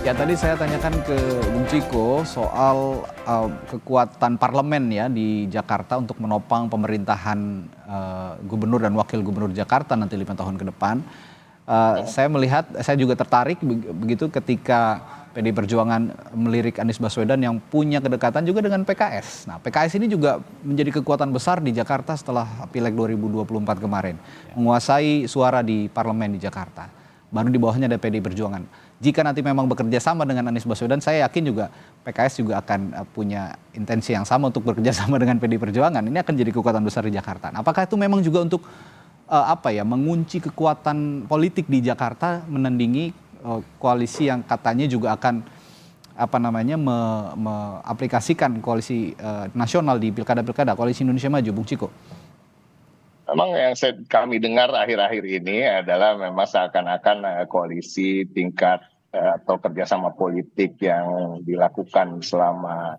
Ya tadi saya tanyakan ke Bung Ciko soal kekuatan parlemen ya di Jakarta untuk menopang pemerintahan gubernur dan wakil gubernur Jakarta nanti 5 tahun ke depan. Saya melihat, saya juga tertarik begitu ketika PDI Perjuangan melirik Anies Baswedan yang punya kedekatan juga dengan PKS. Nah, PKS ini juga menjadi kekuatan besar di Jakarta setelah Pileg 2024 kemarin, menguasai suara di parlemen di Jakarta. Baru di bawahnya ada PDI Perjuangan. Jika nanti memang bekerja sama dengan Anies Baswedan, saya yakin juga PKS juga akan punya intensi yang sama untuk bekerja sama dengan PDI Perjuangan. Ini akan jadi kekuatan besar di Jakarta. Nah, apakah itu memang juga untuk mengunci kekuatan politik di Jakarta, menandingi koalisi yang katanya juga akan aplikasikan koalisi nasional di pilkada-pilkada, koalisi Indonesia Maju, Bung Ciko? Memang yang kami dengar akhir-akhir ini adalah memang seakan-akan koalisi tingkat atau kerjasama politik yang dilakukan selama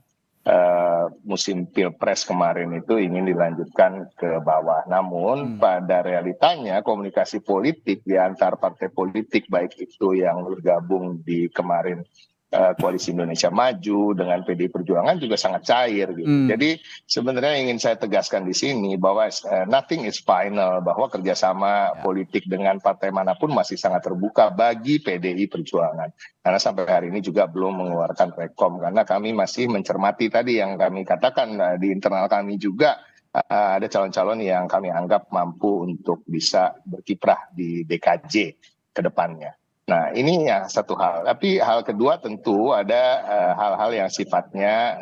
musim Pilpres kemarin itu ingin dilanjutkan ke bawah. Namun pada realitanya komunikasi politik di antar partai politik baik itu yang bergabung di kemarin Koalisi Indonesia Maju dengan PDI Perjuangan juga sangat cair gitu. Jadi sebenarnya ingin saya tegaskan di sini bahwa nothing is final, bahwa kerjasama politik dengan partai manapun masih sangat terbuka bagi PDI Perjuangan. Karena sampai hari ini juga belum mengeluarkan rekom, karena kami masih mencermati tadi yang kami katakan di internal kami juga ada calon-calon yang kami anggap mampu untuk bisa berkiprah di DKJ ke depannya. Nah, ini yang satu hal. Tapi hal kedua tentu ada hal-hal yang sifatnya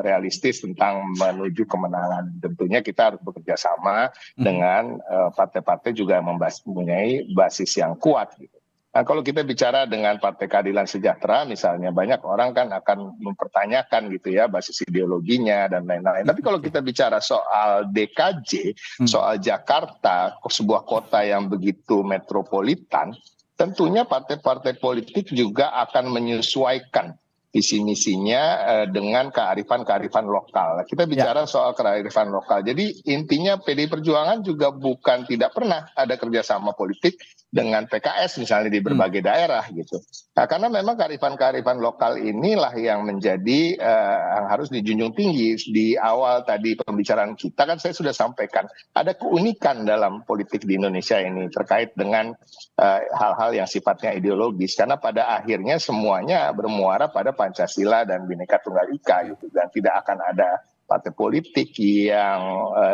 realistis tentang menuju kemenangan. Tentunya kita harus bekerja sama dengan partai-partai juga mempunyai basis yang kuat gitu. Nah, kalau kita bicara dengan Partai Keadilan Sejahtera misalnya, banyak orang kan akan mempertanyakan gitu ya basis ideologinya dan lain-lain. Tapi kalau kita bicara soal DKJ, soal Jakarta, sebuah kota yang begitu metropolitan, tentunya partai-partai politik juga akan menyesuaikan visi misinya dengan kearifan-kearifan lokal. Kita bicara soal kearifan lokal. Jadi intinya PDI Perjuangan juga bukan tidak pernah ada kerjasama politik dengan PKS misalnya di berbagai daerah gitu. Nah, karena memang kearifan-kearifan lokal inilah yang menjadi yang harus dijunjung tinggi. Di awal tadi pembicaraan kita kan saya sudah sampaikan ada keunikan dalam politik di Indonesia ini terkait dengan hal-hal yang sifatnya ideologis, karena pada akhirnya semuanya bermuara pada Pancasila dan Bhinneka Tunggal Ika gitu, dan tidak akan ada partai politik yang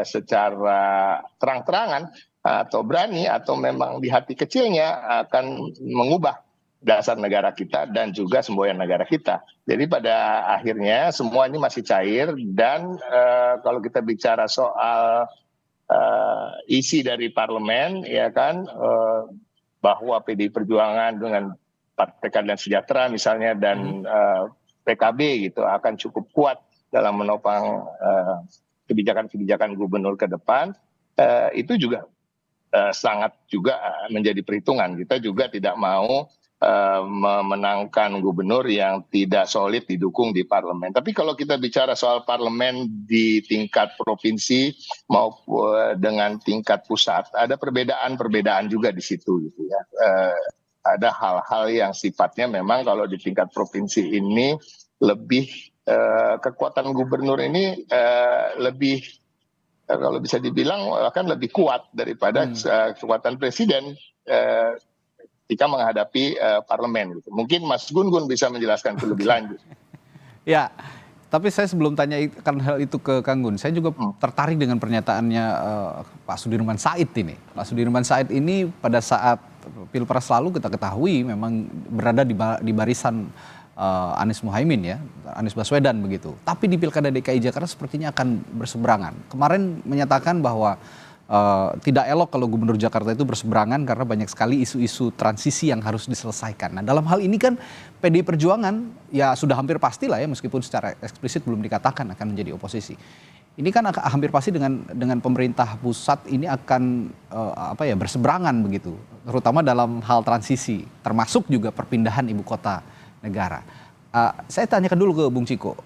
secara terang-terangan atau berani atau memang di hati kecilnya akan mengubah dasar negara kita dan juga semboyan negara kita. Jadi pada akhirnya semua ini masih cair, dan kalau kita bicara soal isi dari parlemen ya kan, bahwa PDI Perjuangan dengan Partai Keadilan Sejahtera misalnya dan PKB gitu akan cukup kuat dalam menopang kebijakan-kebijakan gubernur ke depan, itu juga sangat juga menjadi perhitungan. Kita juga tidak mau memenangkan gubernur yang tidak solid didukung di parlemen. Tapi kalau kita bicara soal parlemen di tingkat provinsi maupun dengan tingkat pusat, ada perbedaan-perbedaan juga di situ gitu ya. Ada hal-hal yang sifatnya memang kalau di tingkat provinsi ini lebih kekuatan gubernur ini lebih kalau bisa dibilang akan lebih kuat daripada kekuatan presiden ketika menghadapi parlemen gitu. Mungkin Mas Gun-Gun bisa menjelaskan itu lebih lanjut. Ya, tapi saya sebelum tanyakan hal itu ke Kang Gun, saya juga tertarik dengan pernyataannya Pak Sudirman Said ini. Pak Sudirman Said ini pada saat Pilpres lalu kita ketahui memang berada di barisan Anies Muhaimin ya, Anies Baswedan begitu. Tapi di Pilkada DKI Jakarta sepertinya akan berseberangan. Kemarin menyatakan bahwa tidak elok kalau Gubernur Jakarta itu berseberangan karena banyak sekali isu-isu transisi yang harus diselesaikan. Nah, dalam hal ini kan PDI Perjuangan ya sudah hampir pasti lah ya, meskipun secara eksplisit belum dikatakan akan menjadi oposisi. Ini kan hampir pasti dengan pemerintah pusat ini akan berseberangan begitu, terutama dalam hal transisi, termasuk juga perpindahan ibu kota negara. Saya tanyakan dulu ke Bung Ciko,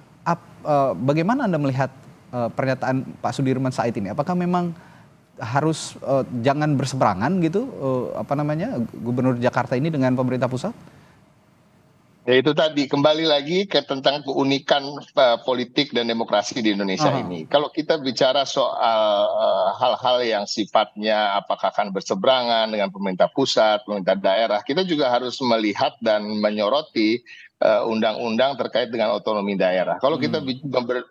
bagaimana Anda melihat pernyataan Pak Sudirman Said ini? Apakah memang harus jangan berseberangan gitu Gubernur Jakarta ini dengan pemerintah pusat? Ya itu tadi kembali lagi ke tentang keunikan politik dan demokrasi di Indonesia Aha. ini. Kalau kita bicara soal hal-hal yang sifatnya apakah akan berseberangan dengan pemerintah pusat, pemerintah daerah, kita juga harus melihat dan menyoroti undang-undang terkait dengan otonomi daerah. Kalau kita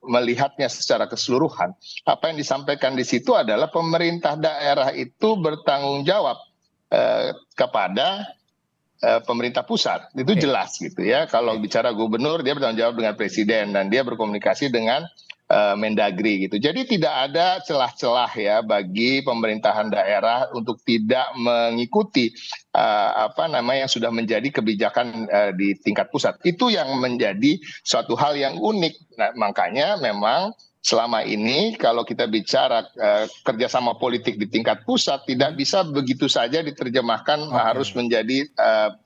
melihatnya secara keseluruhan, apa yang disampaikan di situ adalah pemerintah daerah itu bertanggung jawab kepada pemerintah pusat. Itu Oke. jelas gitu ya. Kalau Oke. bicara gubernur, dia bertanggung jawab dengan presiden dan dia berkomunikasi dengan Mendagri gitu. Jadi tidak ada celah-celah ya bagi pemerintahan daerah untuk tidak mengikuti apa namanya yang sudah menjadi kebijakan di tingkat pusat. Itu yang menjadi suatu hal yang unik. Nah, makanya memang selama ini kalau kita bicara kerjasama politik di tingkat pusat tidak bisa begitu saja diterjemahkan harus Oke. menjadi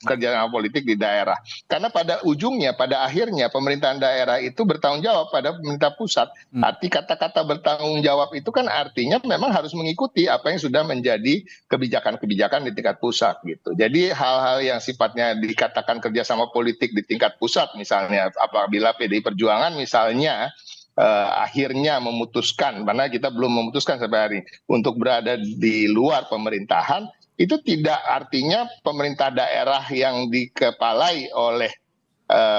kerjasama politik di daerah. Karena pada ujungnya, pada akhirnya pemerintahan daerah itu bertanggung jawab pada pemerintah pusat. Arti kata-kata bertanggung jawab itu kan artinya memang harus mengikuti apa yang sudah menjadi kebijakan-kebijakan di tingkat pusat gitu. Jadi hal-hal yang sifatnya dikatakan kerjasama politik di tingkat pusat misalnya apabila PDI Perjuangan misalnya akhirnya memutuskan, karena kita belum memutuskan sampai hari untuk berada di luar pemerintahan, itu tidak artinya pemerintah daerah yang dikepalai oleh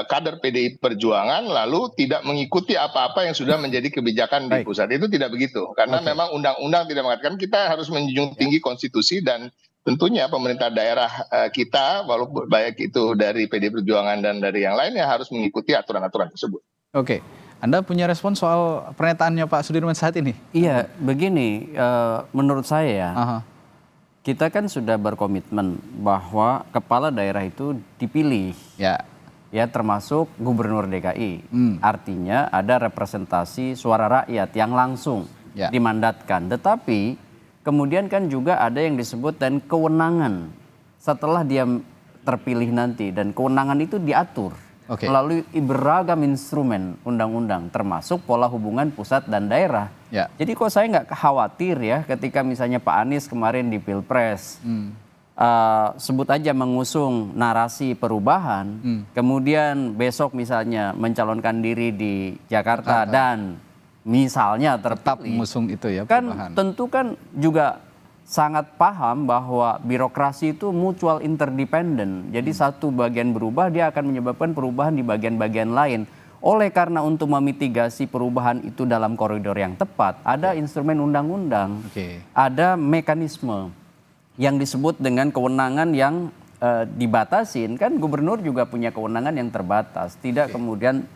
kader PDI Perjuangan lalu tidak mengikuti apa-apa yang sudah menjadi kebijakan di Baik. pusat. Itu tidak begitu, karena Oke. memang undang-undang tidak mengatakan kita harus menjunjung Ya. tinggi konstitusi dan tentunya pemerintah daerah kita, walaupun baik itu dari PDI Perjuangan dan dari yang lainnya harus mengikuti aturan-aturan tersebut. Oke. Anda punya respon soal pernyataannya Pak Sudirman saat ini? Iya, begini, menurut saya ya, Aha. kita kan sudah berkomitmen bahwa kepala daerah itu dipilih, Ya. ya termasuk gubernur DKI. Hmm. Artinya ada representasi suara rakyat yang langsung Ya. dimandatkan. Tetapi kemudian kan juga ada yang disebut dan kewenangan setelah dia terpilih nanti, dan kewenangan itu diatur Oke. melalui beragam instrumen undang-undang termasuk pola hubungan pusat dan daerah. Ya. Jadi kok saya nggak khawatir ya ketika misalnya Pak Anies kemarin di Pilpres sebut aja mengusung narasi perubahan, kemudian besok misalnya mencalonkan diri di Jakarta dan misalnya Tetap terpilih, mengusung itu ya kan perubahan. tentu kan juga sangat paham bahwa birokrasi itu mutual interdependent. Jadi satu bagian berubah, dia akan menyebabkan perubahan di bagian-bagian lain. Oleh karena untuk memitigasi perubahan itu dalam koridor yang tepat, ada instrumen undang-undang, Oke. ada mekanisme yang disebut dengan kewenangan yang dibatasin. Kan gubernur juga punya kewenangan yang terbatas. Tidak kemudian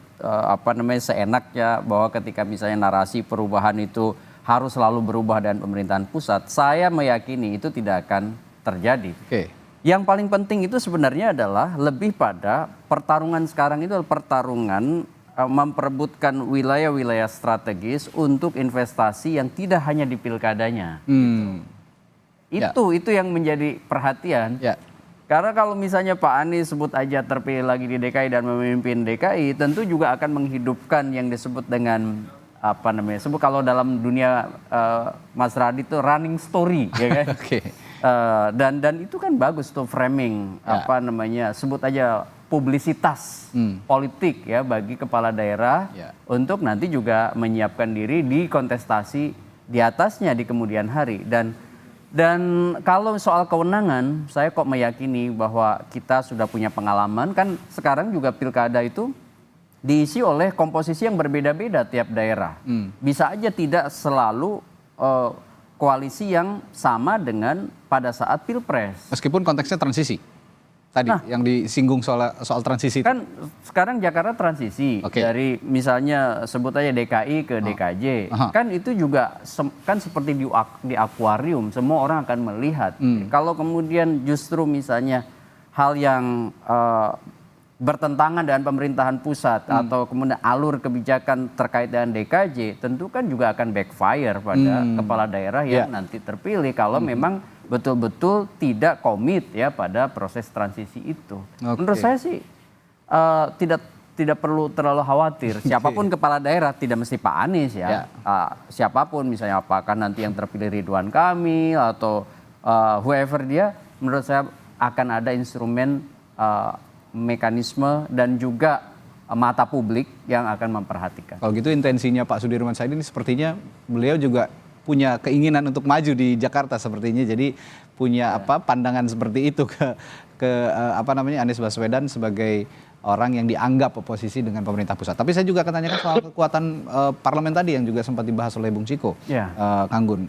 seenaknya bahwa ketika misalnya narasi perubahan itu harus selalu berubah dan pemerintahan pusat, saya meyakini itu tidak akan terjadi. Oke. Yang paling penting itu sebenarnya adalah lebih pada pertarungan sekarang itu adalah pertarungan memperebutkan wilayah-wilayah strategis untuk investasi yang tidak hanya di pilkadanya. Itu yang menjadi perhatian. Ya. Karena kalau misalnya Pak Anies sebut aja terpilih lagi di DKI dan memimpin DKI, tentu juga akan menghidupkan yang disebut dengan sebut kalau dalam dunia Mas Radit itu running story, ya kan? Oke. Dan itu kan bagus tuh framing, sebut aja publisitas politik ya bagi kepala daerah untuk nanti juga menyiapkan diri di kontestasi di atasnya di kemudian hari. Dan kalau soal kewenangan, saya kok meyakini bahwa kita sudah punya pengalaman, kan sekarang juga pilkada itu diisi oleh komposisi yang berbeda-beda tiap daerah. Bisa aja tidak selalu koalisi yang sama dengan pada saat pilpres. Meskipun konteksnya transisi. Tadi yang disinggung soal transisi. Kan sekarang Jakarta transisi dari misalnya sebut aja DKI ke DKJ. Kan itu juga kan seperti di akuarium, semua orang akan melihat. Kalau kemudian justru misalnya hal yang bertentangan dengan pemerintahan pusat atau kemudian alur kebijakan terkait dengan DKJ, tentu kan juga akan backfire pada kepala daerah yang nanti terpilih kalau memang betul-betul tidak komit ya pada proses transisi itu. Menurut saya sih tidak perlu terlalu khawatir. Siapapun kepala daerah, tidak mesti Pak Anies ya. Siapapun misalnya apakah nanti yang terpilih Ridwan Kamil atau whoever dia, menurut saya akan ada instrumen mekanisme dan juga mata publik yang akan memperhatikan. Kalau gitu intensinya Pak Sudirman Said ini sepertinya beliau juga punya keinginan untuk maju di Jakarta sepertinya, jadi punya pandangan seperti itu ke Anies Baswedan sebagai orang yang dianggap oposisi dengan pemerintah pusat. Tapi saya juga akan tanyakan soal kekuatan parlemen tadi yang juga sempat dibahas oleh Bung Ciko, Kang Gun.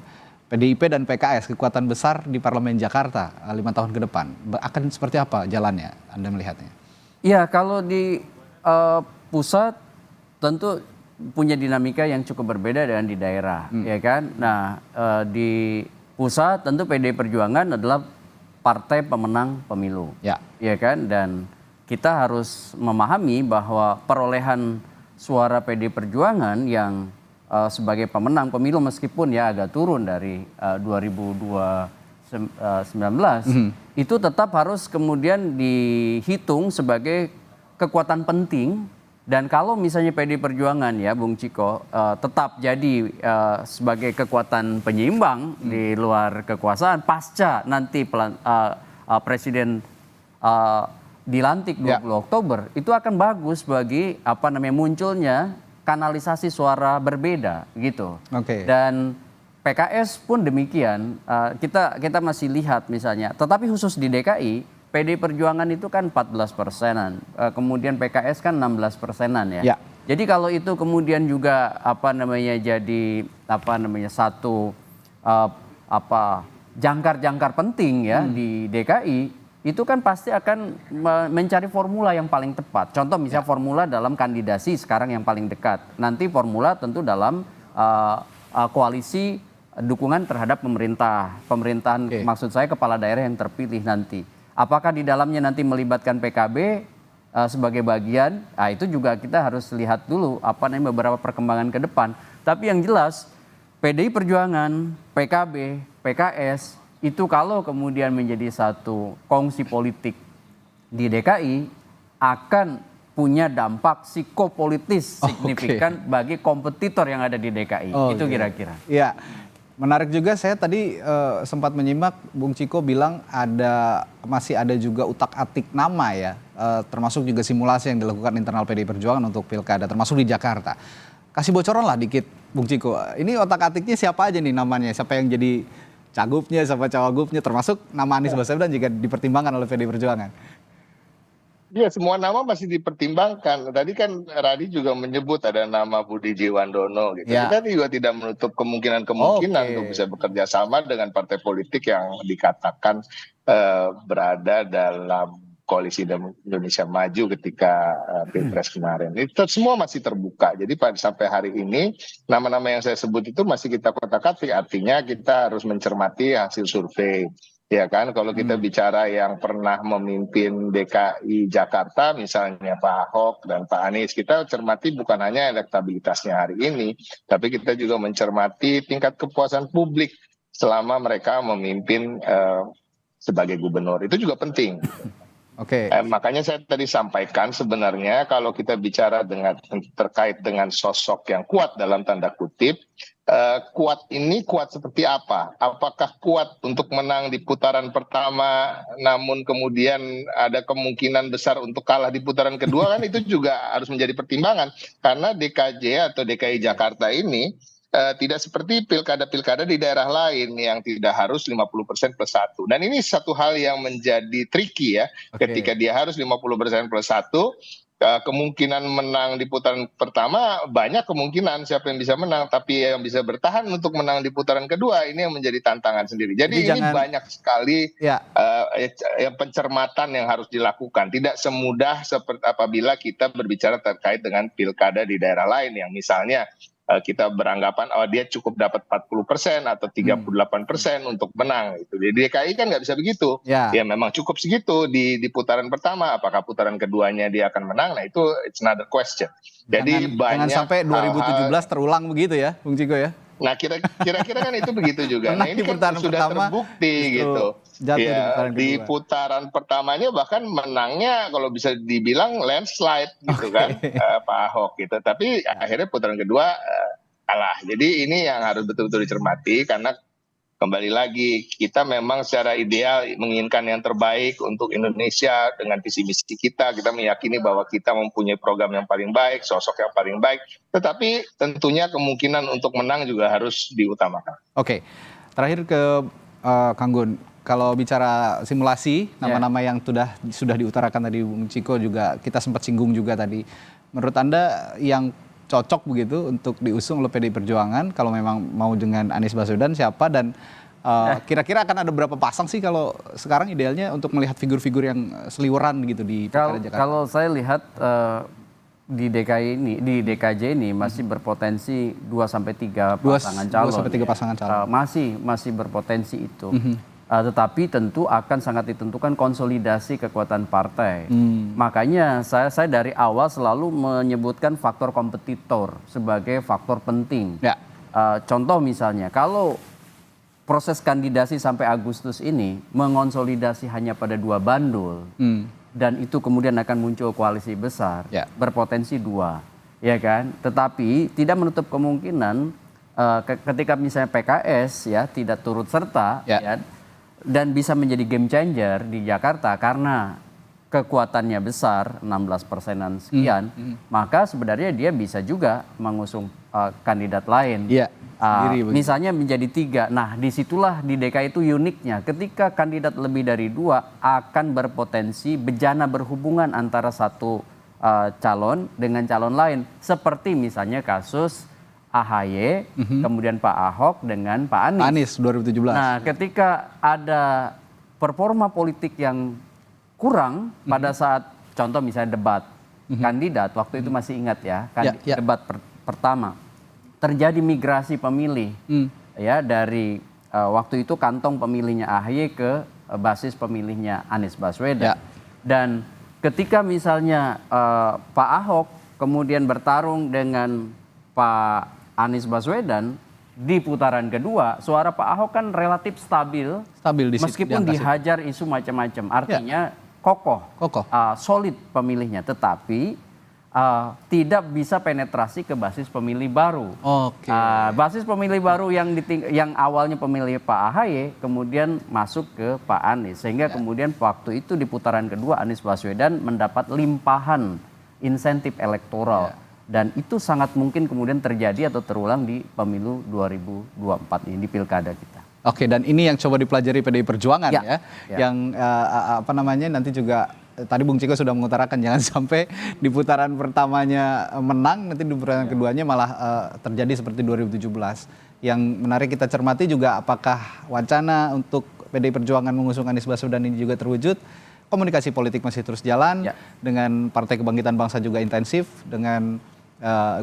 PDIP dan PKS, kekuatan besar di parlemen Jakarta 5 tahun ke depan, akan seperti apa jalannya Anda melihatnya? Ya, kalau di pusat tentu punya dinamika yang cukup berbeda dengan di daerah, ya kan? Nah, di pusat tentu PDI Perjuangan adalah partai pemenang pemilu, ya kan? Dan kita harus memahami bahwa perolehan suara PDI Perjuangan yang sebagai pemenang pemilu meskipun ya agak turun dari 2019, itu tetap harus kemudian dihitung sebagai kekuatan penting. Dan kalau misalnya PDI Perjuangan ya Bung Ciko tetap jadi sebagai kekuatan penyeimbang di luar kekuasaan pasca nanti Presiden dilantik 20 Oktober, itu akan bagus bagi munculnya kanalisasi suara berbeda gitu. Dan PKS pun demikian, kita masih lihat misalnya, tetapi khusus di DKI PDI Perjuangan itu kan 14%-an, kemudian PKS kan 16%-an ya. Jadi kalau itu kemudian juga jadi satu jangkar-jangkar penting ya di DKI, itu kan pasti akan mencari formula yang paling tepat. Contoh misalnya formula dalam kandidasi sekarang yang paling dekat. Nanti formula tentu dalam koalisi dukungan terhadap pemerintahan maksud saya kepala daerah yang terpilih nanti. Apakah di dalamnya nanti melibatkan PKB sebagai bagian? Nah, itu juga kita harus lihat dulu beberapa perkembangan ke depan. Tapi yang jelas PDI Perjuangan, PKB, PKS itu kalau kemudian menjadi satu kongsi politik di DKI akan punya dampak psikopolitis signifikan bagi kompetitor yang ada di DKI. Itu kira-kira. Ya, menarik juga saya tadi sempat menyimak Bung Ciko bilang masih ada juga utak-atik nama ya, termasuk juga simulasi yang dilakukan internal PDI Perjuangan untuk pilkada, termasuk di Jakarta. Kasih bocoran lah dikit Bung Ciko, ini otak-atiknya siapa aja nih namanya, siapa yang jadi cagupnya, siapa cawagupnya, termasuk nama Anies Baswedan juga dipertimbangkan oleh PDI Perjuangan. Iya, semua nama masih dipertimbangkan. Tadi kan Radi juga menyebut ada nama Budi Jiwandono gitu. Kita juga tidak menutup kemungkinan untuk bisa bekerja sama dengan partai politik yang dikatakan berada dalam koalisi Indonesia Maju ketika Pilpres kemarin. Itu semua masih terbuka. Jadi sampai hari ini nama-nama yang saya sebut itu masih kita kotak-atik. Artinya kita harus mencermati hasil survei. Ya kan, kalau kita bicara yang pernah memimpin DKI Jakarta, misalnya Pak Ahok dan Pak Anies, kita cermati bukan hanya elektabilitasnya hari ini, tapi kita juga mencermati tingkat kepuasan publik selama mereka memimpin sebagai gubernur. Itu juga penting. Makanya saya tadi sampaikan sebenarnya kalau kita bicara terkait dengan sosok yang kuat dalam tanda kutip, kuat ini kuat seperti apa? Apakah kuat untuk menang di putaran pertama namun kemudian ada kemungkinan besar untuk kalah di putaran kedua, kan itu juga harus menjadi pertimbangan. Karena DKJ atau DKI Jakarta ini tidak seperti pilkada-pilkada di daerah lain yang tidak harus 50% plus 1. Dan ini satu hal yang menjadi tricky ya. Ketika dia harus 50% plus 1, kemungkinan menang di putaran pertama banyak kemungkinan siapa yang bisa menang. Tapi yang bisa bertahan untuk menang di putaran kedua, ini yang menjadi tantangan sendiri. Jadi ini banyak sekali pencermatan yang harus dilakukan. Tidak semudah seperti apabila kita berbicara terkait dengan pilkada di daerah lain yang misalnya kita beranggapan dia cukup dapat 40% atau 38% untuk menang. Di DKI kan nggak bisa begitu. Ya memang cukup segitu di putaran pertama. Apakah putaran keduanya dia akan menang? Nah itu it's another question. Jadi jangan sampai 2017 terulang begitu ya, Bung Ciko ya. Nah kira-kira kan itu begitu juga. Nah ini kan sudah terbukti gitu. Di putaran pertamanya bahkan menangnya kalau bisa dibilang landslide gitu kan, Pak Ahok gitu. Tapi akhirnya putaran kedua kalah. Jadi ini yang harus betul-betul dicermati karena kembali lagi kita memang secara ideal menginginkan yang terbaik untuk Indonesia dengan visi misi kita. Kita meyakini bahwa kita mempunyai program yang paling baik, sosok yang paling baik. Tetapi tentunya kemungkinan untuk menang juga harus diutamakan. Oke, terakhir ke Kang Gun. Kalau bicara simulasi, nama-nama yang sudah diutarakan tadi Bung Ciko juga kita sempat singgung juga tadi. Menurut Anda yang cocok begitu untuk diusung oleh PDI Perjuangan kalau memang mau dengan Anies Baswedan siapa dan kira-kira akan ada berapa pasang sih kalau sekarang idealnya untuk melihat figur-figur yang seliweran gitu di Pilkada Jakarta? Kalau saya lihat di DKJ ini masih berpotensi 2-3 pasangan calon. 2-3 pasangan calon. Masih berpotensi itu. Tetapi tentu akan sangat ditentukan konsolidasi kekuatan partai. Makanya saya dari awal selalu menyebutkan faktor kompetitor sebagai faktor penting. Ya. Contoh misalnya, kalau proses kandidasi sampai Agustus ini mengonsolidasi hanya pada 2 bandul, dan itu kemudian akan muncul koalisi besar, berpotensi 2, ya kan? Tetapi tidak menutup kemungkinan ketika misalnya PKS ya tidak turut serta, ya, dan bisa menjadi game changer di Jakarta karena kekuatannya besar 16%-an sekian, maka sebenarnya dia bisa juga mengusung kandidat lain. Misalnya menjadi 3. Nah, disitulah di DKI itu uniknya. Ketika kandidat lebih dari 2 akan berpotensi bejana berhubungan antara satu calon dengan calon lain. Seperti misalnya kasus AHY, kemudian Pak Ahok dengan Pak Anies. Pak Anies 2017. Nah, ketika ada performa politik yang kurang pada saat contoh misalnya debat kandidat, waktu itu masih ingat ya, debat pertama terjadi migrasi pemilih ya dari waktu itu kantong pemilihnya AHY ke basis pemilihnya Anies Baswedan. Dan ketika misalnya Pak Ahok kemudian bertarung dengan Pak Anies Baswedan di putaran kedua, suara Pak Ahok kan relatif stabil di meskipun dihajar isu macam-macam. Artinya kokoh, solid pemilihnya, tetapi tidak bisa penetrasi ke basis pemilih baru. Basis pemilih baru yang awalnya pemilih Pak AHY kemudian masuk ke Pak Anies, sehingga kemudian waktu itu di putaran kedua Anies Baswedan mendapat limpahan insentif elektoral. Dan itu sangat mungkin kemudian terjadi atau terulang di pemilu 2024 ini, di pilkada kita. Oke, dan ini yang coba dipelajari PDI Perjuangan ya. Yang nanti juga tadi Bung Ciko sudah mengutarakan jangan sampai di putaran pertamanya menang, nanti di putaran keduanya malah terjadi seperti 2017. Yang menarik kita cermati juga apakah wacana untuk PDI Perjuangan mengusung Anies Baswedan ini juga terwujud. Komunikasi politik masih terus jalan, dengan Partai Kebangkitan Bangsa juga intensif, dengan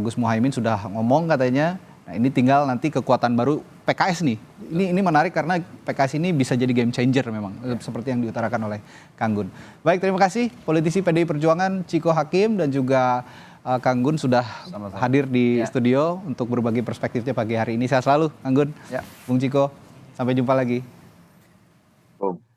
Gus Muhaimin sudah ngomong katanya. Nah, ini tinggal nanti kekuatan baru PKS nih. Ini menarik karena PKS ini bisa jadi game changer memang, seperti yang diutarakan oleh Kang Gun. Baik, terima kasih politisi PDI Perjuangan Ciko Hakim dan juga Kang Gun sudah hadir di studio untuk berbagi perspektifnya pagi hari ini. Sehat selalu Kang Gun, Bung Ciko, sampai jumpa lagi.